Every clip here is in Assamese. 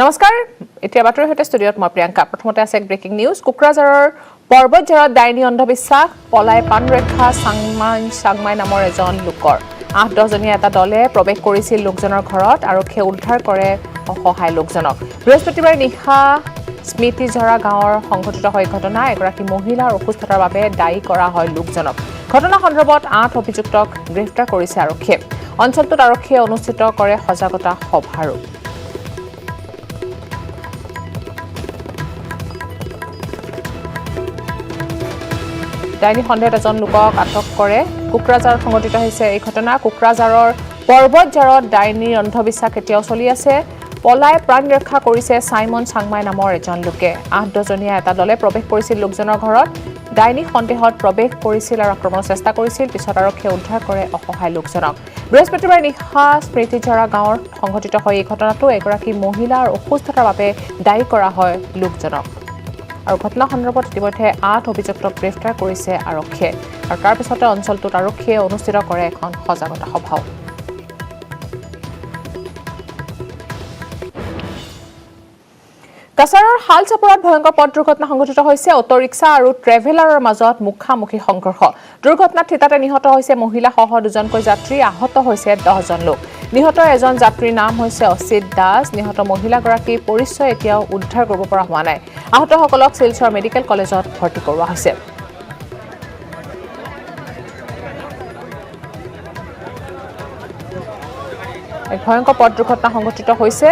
নমস্কাৰ এতিয়া বাতৰিৰ সৈতে ষ্টুডিঅ'ত মই প্ৰিয়ংকা প্ৰথমতে আছে ব্ৰেকিং নিউজ কোকৰাঝাৰৰ পৰ্বতঝাৰত ডাইনী অন্ধবিশ্বাস পলাই প্ৰাণ ৰক্ষা চাংমাই নামৰ এজন লোকৰ ৮-১০ জনীয়া এটা দলে প্ৰৱেশ কৰিছিল লোকজনৰ ঘৰত আৰক্ষীয়ে উদ্ধাৰ কৰে অসহায় লোকজনক বৃহস্পতিবাৰে নিশা স্মৃতিঝৰা গাঁৱৰ সংঘটিত হয় ঘটনা এগৰাকী মহিলাৰ অসুস্থতাৰ বাবে দায়ী কৰা হয় লোকজনক ঘটনা সন্দৰ্ভত ৮ অভিযুক্তক গ্ৰেপ্তাৰ কৰিছে আৰক্ষীয়ে অঞ্চলটোত আৰক্ষীয়ে অনুষ্ঠিত কৰে সজাগতা সভাৰো ডাইনী সন্দেহত এজন লোকক আটক কৰে কোকৰাঝাৰত সংঘটিত হৈছে এই ঘটনা কোকৰাঝাৰৰ পৰ্বতঝাৰত ডাইনীৰ অন্ধবিশ্বাস এতিয়াও চলি আছে পলাই প্ৰাণ ৰক্ষা কৰিছে সাইমন চাংমাই নামৰ এজন লোকে ৮-১০ জনীয়া এটা দলে প্ৰৱেশ কৰিছিল লোকজনৰ ঘৰত ডাইনী সন্দেহত প্ৰৱেশ কৰিছিল আৰু আক্ৰমণৰ চেষ্টা কৰিছিল পিছত আৰক্ষীয়ে উদ্ধাৰ কৰে অসহায় লোকজনক বৃহস্পতিবাৰে নিশা স্মৃতিঝৰা গাঁৱৰ সংঘটিত হয় এই ঘটনাটো এগৰাকী মহিলাৰ অসুস্থতাৰ বাবে দায়ী কৰা হয় লোকজনক আৰু ঘটনা সন্দৰ্ভত ইতিমধ্যে ৮ অভিযুক্তক গ্ৰেপ্তাৰ কৰিছে আৰক্ষীয়ে আৰু তাৰ পিছতে অঞ্চলটোত আৰক্ষীয়ে অনুষ্ঠিত কৰে এখন সজাগতা সভাও কাছাৰৰ হালচাপৰাত ভয়ংকৰ পথ দুৰ্ঘটনা সংঘটিত হৈছে অটো ৰিক্সা আৰু ট্ৰেভেলাৰৰ মাজত মুখামুখি সংঘৰ্ষ দুৰ্ঘটনাত থিতাতে নিহত হৈছে মহিলা সহ দুজনকৈ যাত্ৰী আহত হৈছে 10 জন লোক নিহত এজন যাত্ৰীৰ নাম হৈছে অসিত দাস নিহত মহিলাগৰাকীৰ পৰিচয় এতিয়াও উদ্ধাৰ কৰিব পৰা হোৱা নাই আহতসকলক শিলচৰ মেডিকেল কলেজত ভৰ্তি কৰোৱা হৈছে এক ভয়ংকৰ পথ দুৰ্ঘটনা সংঘটিত হৈছে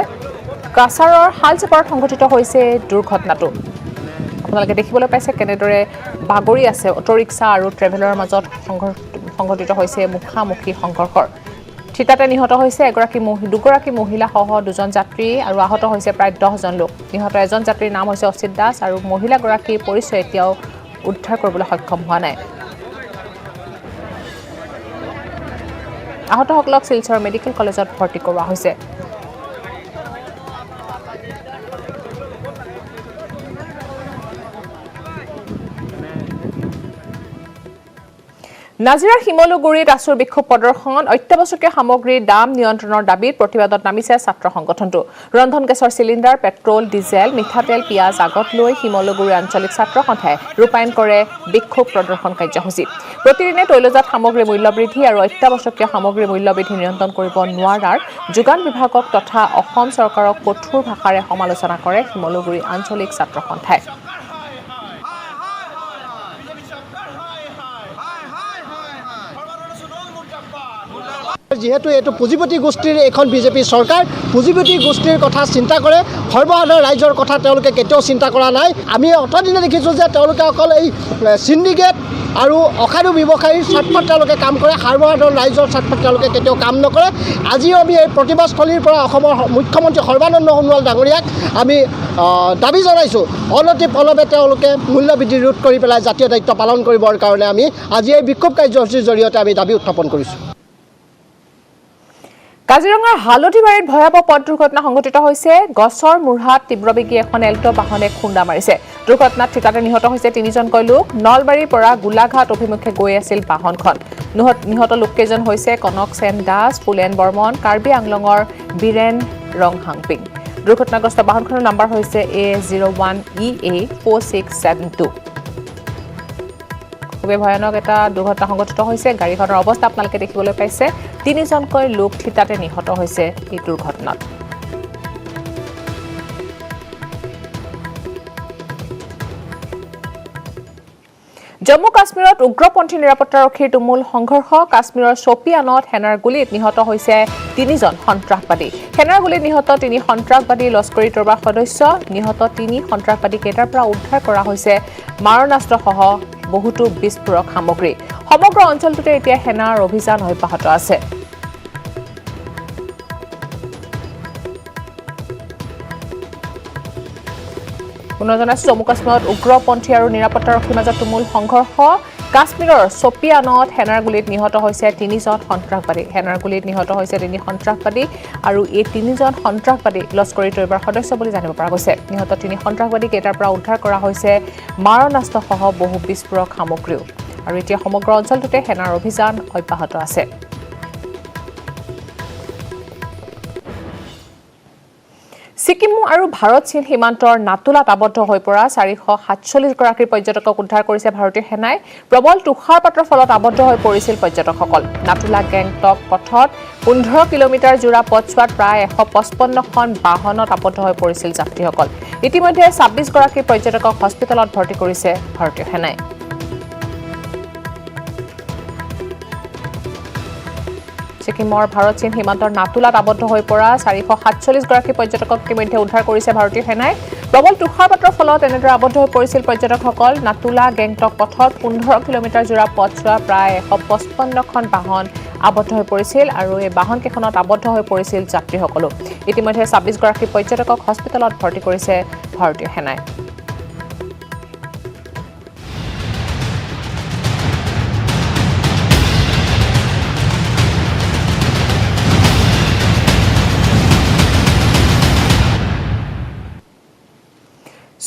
কাছাৰৰ হালচাপৰাত সংঘটিত হৈছে দুৰ্ঘটনাটো আপোনালোকে দেখিবলৈ পাইছে কেনেদৰে বাগৰি আছে অটো ৰিক্সা আৰু ট্ৰেভেলাৰৰ মাজত সংঘটিত হৈছে মুখামুখি সংঘৰ্ষৰ থিতাতে নিহত হৈছে দুগৰাকী মহিলা সহ দুজন যাত্ৰী আৰু আহত হৈছে প্ৰায় 10 জন লোক নিহত এজন যাত্ৰীৰ নাম হৈছে অসিত দাস আৰু মহিলাগৰাকীৰ পৰিচয় এতিয়াও উদ্ধাৰ কৰিবলৈ সক্ষম হোৱা নাই আহতসকলক শিলচৰ মেডিকেল কলেজত ভৰ্তি কৰোৱা হৈছে নাজিৰাৰ শিমলুগুৰিত আছুৰ বিক্ষোভ প্ৰদৰ্শন অত্যাৱশ্যকীয় সামগ্ৰীৰ দাম নিয়ন্ত্ৰণৰ দাবীত প্ৰতিবাদত নামিছে ছাত্ৰ সংগঠনটো ৰন্ধন গেছৰ চিলিণ্ডাৰ পেট্ৰল ডিজেল মিঠাতেল পিয়াজ আগত লৈ শিমলুগুৰি আঞ্চলিক ছাত্ৰ সন্থাই ৰূপায়ণ কৰে বিক্ষোভ প্ৰদৰ্শন কাৰ্যসূচী প্ৰতিদিনে তৈলজাত সামগ্ৰীৰ মূল্য বৃদ্ধি আৰু অত্যাৱশ্যকীয় সামগ্ৰীৰ মূল্য বৃদ্ধি নিয়ন্ত্ৰণ কৰিব নোৱাৰাৰ যোগান বিভাগক তথা অসম চৰকাৰক কঠোৰ ভাষাৰে সমালোচনা কৰে শিমলুগুৰি আঞ্চলিক ছাত্ৰ সন্থাই যেহেতু এইটো পুঁজিপতি গোষ্ঠীৰ এখন বিজেপি চৰকাৰ পুঁজিপতি গোষ্ঠীৰ কথা চিন্তা কৰে সৰ্বসাধাৰণ ৰাইজৰ কথা তেওঁলোকে কেতিয়াও চিন্তা কৰা নাই আমি অতদিনে দেখিছোঁ যে তেওঁলোকে অকল এই সিন্ডিকেট আৰু অসাধু ব্যৱসায়ীৰ স্বাৰ্থত তেওঁলোকে কাম কৰে সৰ্বসাধাৰণ ৰাইজৰ স্বাৰ্থত তেওঁলোকে কেতিয়াও কাম নকৰে আজিও আমি এই প্ৰতিবাদস্থলীৰ পৰা অসমৰ মুখ্যমন্ত্ৰী সৰ্বানন্দ সোণোৱাল ডাঙৰীয়াক আমি দাবী জনাইছোঁ অনতি পলমে তেওঁলোকে মূল্যবৃদ্ধি ৰোধ কৰি পেলাই জাতীয় দায়িত্ব পালন কৰিবৰ কাৰণে আমি আজি এই বিক্ষোভ কাৰ্যসূচীৰ জৰিয়তে আমি দাবী উত্থাপন কৰিছোঁ কাজিৰঙাৰ হালধিবাৰীত ভয়াবহ পথ দুৰ্ঘটনা সংঘটিত হৈছে গছৰ মূঢ়াত তীব্ৰবেগী এখন এল্টো বাহনে খুন্দা মাৰিছে দুৰ্ঘটনাত থিতাতে নিহত হৈছে 3জনকৈ লোক নলবাৰীৰ পৰা গোলাঘাট অভিমুখে গৈ আছিল বাহনখন নিহত লোককেইজন হৈছে কনক সেন দাস পুলেন বৰ্মন কাৰ্বি আংলঙৰ বীৰেন ৰংহাংপিং দুৰ্ঘটনাগ্ৰস্ত বাহনখনৰ নম্বৰ হৈছে A01EA4672 খুবেই ভয়ানক এটা দুৰ্ঘটনা সংঘটিত হৈছে গাড়ীখনৰ অৱস্থা আপোনালোকে দেখিবলৈ পাইছে 3জনকৈ লোক থিতাতে নিহত হৈছে এই দুৰ্ঘটনাত জম্মু কাশ্মীৰত উগ্ৰপন্থী নিৰাপত্তাৰক্ষীৰ তুমুল সংঘৰ্ষ কাশ্মীৰৰ শোপিয়ানত সেনাৰ গুলীত নিহত হৈছে 3জন সন্ত্ৰাসবাদী সেনাৰ গুলীত নিহত 3 সন্ত্ৰাসবাদী লস্কৰী তৰবাৰ সদস্য নিহত 3 সন্ত্ৰাসবাদী কেইটাৰ পৰা উদ্ধাৰ কৰা হৈছে মাৰণাস্ত্ৰসহ বহুতো বিস্ফোৰক সামগ্ৰী সমগ্ৰ অঞ্চলটোতে এতিয়া সেনাৰ অভিযান অব্যাহত আছে জম্মু কাশ্মীৰত উগ্ৰপন্থী আৰু নিৰাপত্তাৰক্ষীৰ মাজত তুমুল সংঘৰ্ষ কাশ্মীৰৰ শোপিয়ানত সেনাৰ গুলীত নিহত হৈছে 3জন সন্ত্ৰাসবাদী সেনাৰ গুলীত নিহত হৈছে 3 সন্ত্ৰাসবাদী আৰু এই 3জন সন্ত্ৰাসবাদী লস্কৰী তৈবাৰ সদস্য বুলি জানিব পৰা গৈছে নিহত 3 সন্ত্ৰাসবাদী কেইটাৰ পৰা উদ্ধাৰ কৰা হৈছে মাৰণাস্ত্ৰসহ বহু বিস্ফোৰক সামগ্ৰীও আৰু এতিয়া সমগ্ৰ অঞ্চলটোতে সেনাৰ অভিযান অব্যাহত আছে ছিকিম আৰু ভাৰত চীন সীমান্তৰ নাতুলাত আবদ্ধ হৈ পৰা 447 গৰাকী পৰ্যটকক উদ্ধাৰ কৰিছে ভাৰতীয় সেনাই। প্ৰবল তুষাৰপাতৰ ফলত আবদ্ধ হৈ পৰিছিল পৰ্যটকসকল। নাতুলা গেংটক পথত 15 কিলোমিটাৰ জোৰা পথছোৱাত প্ৰায় 155খন বাহনত আবদ্ধ হৈ পৰিছিল যাত্ৰীসকল। ইতিমধ্যে 26 গৰাকী পৰ্যটকক হস্পিটেলত ভৰ্তি কৰিছে ভাৰতীয় সেনাই। ছিকিমৰ ভাৰত চীন সীমান্তৰ নাতুলাত আবদ্ধ হৈ পৰা 447 গৰাকী পৰ্যটকক ইতিমধ্যে উদ্ধাৰ কৰিছে ভাৰতীয় সেনাই। প্ৰবল তুষাৰপাতৰ ফলত এনেদৰে আবদ্ধ হৈ পৰিছিল পৰ্যটকসকল। নাতুলা গেংটক পথত 15 কিলোমিটাৰ জোৰা পথছোৱা প্ৰায় 155খন বাহন আবদ্ধ হৈ পৰিছিল আৰু এই বাহনকেইখনত আবদ্ধ হৈ পৰিছিল যাত্ৰীসকলো। ইতিমধ্যে 26 গৰাকী পৰ্যটকক হস্পিটেলত ভৰ্তি কৰিছে ভাৰতীয় সেনাই।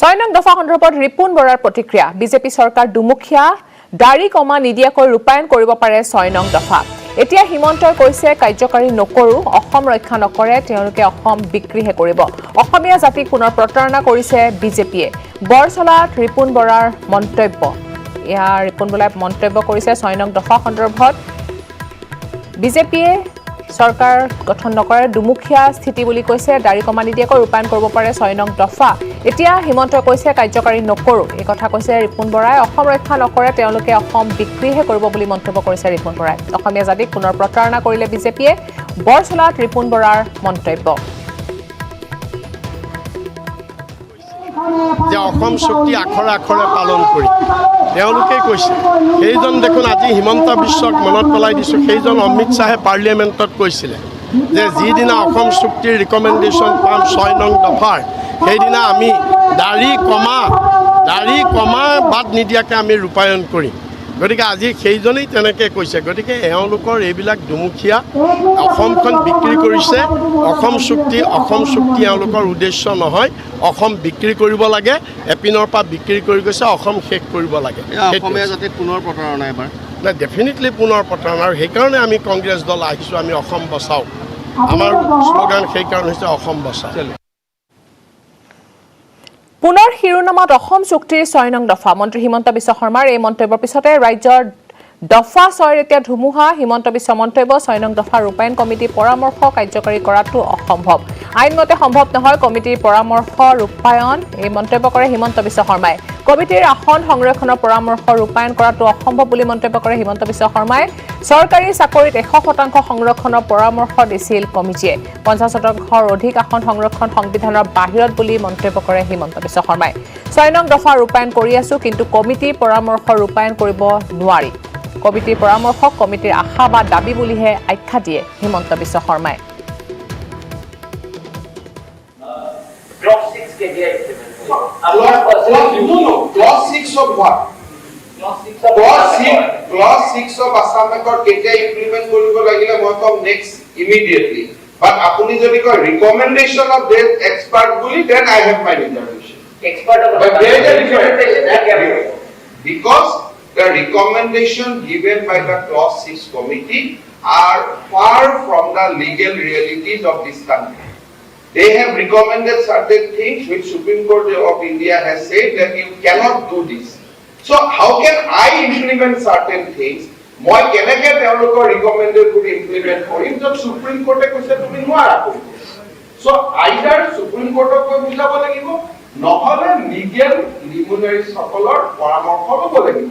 ছয় নং দফা সন্দৰ্ভত ৰিপুণ বৰাৰ প্ৰতিক্ৰিয়া। বিজেপি চৰকাৰ দুমুখীয়া, দাড়ি কমা নিদিয়াকৈ ৰূপায়ণ কৰিব পাৰে 6 নং দফা। এতিয়া হিমন্তই কৈছে কাৰ্যকাৰী নকৰো, অসম ৰক্ষা নকৰে, তেওঁলোকে অসম বিক্ৰীহে কৰিব। অসমীয়া জাতিক পুনৰ প্ৰতাৰণা কৰিছে বিজেপিয়ে। বৰচলাত ৰিপুণ বৰাৰ মন্তব্য। ইয়াৰ ৰিপুণ বৰাই মন্তব্য কৰিছে 6 নং দফা সন্দৰ্ভত। বিজেপিয়ে চৰকাৰ গঠন নকৰে, দুমুখীয়া স্থিতি বুলি কৈছে। দাড়ি কমা নিদিয়াকৈ ৰূপায়ণ কৰিব পাৰে 6 নং দফা। এতিয়া হিমন্তই কৈছে কাৰ্যকাৰী নকৰো, এই কথা কৈছে ৰিপুণ বৰাই। অসম ৰক্ষা নকৰে, তেওঁলোকে অসম বিক্ৰীহে কৰিব বুলি মন্তব্য কৰিছে ৰিপুণ বৰাই। অসমীয়া জাতিক পুনৰ প্ৰতাৰণা কৰিলে বিজেপিয়ে। বৰচলাত ৰিপুণ বৰাৰ মন্তব্য। যে অসম চুক্তি আখৰে আখৰে পালন কৰি তেওঁলোকে কৈছে। সেইজন দেখোন আজি হিমন্ত বিশ্বক মনত পেলাই দিছোঁ, সেইজন অমিত শ্বাহে পাৰ্লিয়ামেণ্টত কৈছিলে যে যিদিনা অসম চুক্তিৰ ৰিকমেণ্ডেশ্যন পাম 6 নং দফাৰ, সেইদিনা আমি দাড়ি কমা বাদ নিদিয়াকৈ আমি ৰূপায়ণ কৰিম। গতিকে আজি সেইজনেই তেনেকৈ কৈছে। গতিকে এওঁলোকৰ এইবিলাক দুমুখীয়া, অসমখন বিক্ৰী কৰিছে। অসম চুক্তি এওঁলোকৰ উদ্দেশ্য নহয়। অসম বিক্ৰী কৰিব লাগে, এপিনৰ পৰা বিক্ৰী কৰি গৈছে, অসম শেষ কৰিব লাগে। অসমীয়া জাতিক পুনৰ প্ৰতাৰণা এবাৰ নাই, ডেফিনেটলি পুনৰ প্ৰতাৰণা। আৰু সেইকাৰণে আমি কংগ্ৰেছ দল আহিছোঁ, আমি অসম বচাওঁ। আমাৰ শ্লোগান সেইকাৰণে হৈছে অসম বচাওঁ। পুনৰ শিৰোনামাত অসম চুক্তিৰ 6 নং দফা। মন্ত্ৰী হিমন্ত বিশ্ব শৰ্মাৰ এই মন্তব্যৰ পিছতে ৰাজ্যৰ দফা 6ৰ এতিয়া ধুমুহা। হিমন্ত বিশ্ব মন্তব্য, 6 নং দফা ৰূপায়ণ কমিটিৰ পৰামৰ্শ কাৰ্যকাৰী কৰাটো অসম্ভৱ। আইনমতে সম্ভৱ নহয় কমিটিৰ পৰামৰ্শ ৰূপায়ণ, এই মন্তব্য কৰে হিমন্ত বিশ্ব শৰ্মাই। কমিটিৰ আসন সংৰক্ষণৰ পৰামৰ্শ ৰূপায়ণ কৰাটো অসম্ভৱ বুলি মন্তব্য কৰে হিমন্ত বিশ্ব শৰ্মাই। চৰকাৰী চাকৰিত 100% সংৰক্ষণৰ পৰামৰ্শ দিছিল কমিটিয়ে। 50% অধিক আসন সংৰক্ষণ সংবিধানৰ বাহিৰত বুলি মন্তব্য কৰে হিমন্ত বিশ্ব শৰ্মাই। 6 নং দফা ৰূপায়ণ কৰি আছো, কিন্তু কমিটিৰ পৰামৰ্শ ৰূপায়ণ কৰিব নোৱাৰি। কমিটিৰ পৰামৰ্শক কমিটিৰ আশা বা দাবী বুলিহে আখ্যা দিয়ে হিমন্ত বিশ্ব শৰ্মাই। Clause 6 के लिए Clause 6 of what? Clause 6 of Assam Accord কেতিয়া implement কৰিব লাগিলে মই কম next immediately. But আপুনি যদি কয় recommendation of this expert বুলি, then I have my reservation. expert of But there is a difference. Because the recommendation given by the Clause 6 committee are far from the legal realities of this country. They have recommended certain things which Supreme Court of India has said that you cannot do this. So how can I implement certain things? মই কেনেকৈ তেওঁলোকৰ recommended কৰি implement কৰিম য'ত Supreme Court কৈছে তুমি নোৱাৰা কৰিব। So either Supreme Courtক কৈ বুজাব লাগিব, নহলে legal luminaries সকলৰ পৰামৰ্শ ল'ব লাগিব।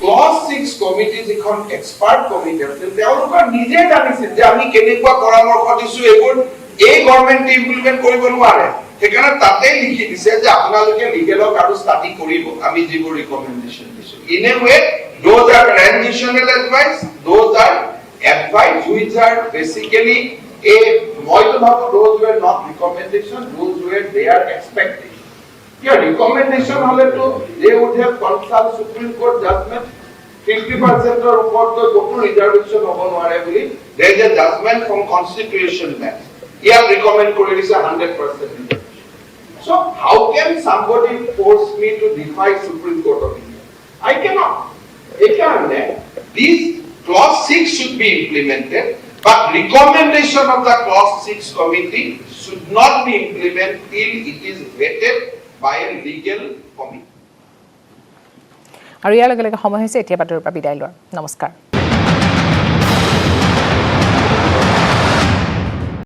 Clause 6 committee যিখন expert committee আছিল, তেওঁলোকৰ নিজে জানিছিল যে আমি কেনেকুৱা পৰামৰ্শ দিছো, এইবোৰ এই গভৰ্ণমেণ্ট ইমপ্লিমেণ্ট কৰিব নোৱাৰে। সেইকাৰণে তাতে লিখি দিছে যে আপোনালোকে লিগেলক আৰু ষ্টাডি কৰিব আমি যিবোৰ ৰিকমেণ্ডেশ্যন দিছো। In a way those are transitional advice, those are advice which are basically a মই তো ভাবো those were not recommendation, those were their expectation. Yeah, recommendation হলে তো they would have consult Supreme Court judgment 50% or উপর তো কোনো রিজার্ভেশন হ'ব নোৱাৰে বুলি there is a judgment from constitution bench. Yeah, recommend করে দিছে 100%. So how can somebody force me to defy Supreme Court of India? I cannot. This clause 6 should be implemented. But recommendation of the clause 6 committee should not be implemented till it is vetted by a legal committee. আৰু ইয়াৰ লগে লগে সময় হৈছে এতিয়া বাতৰিৰ পৰা বিদায় লোৱাৰ। নমস্কাৰ।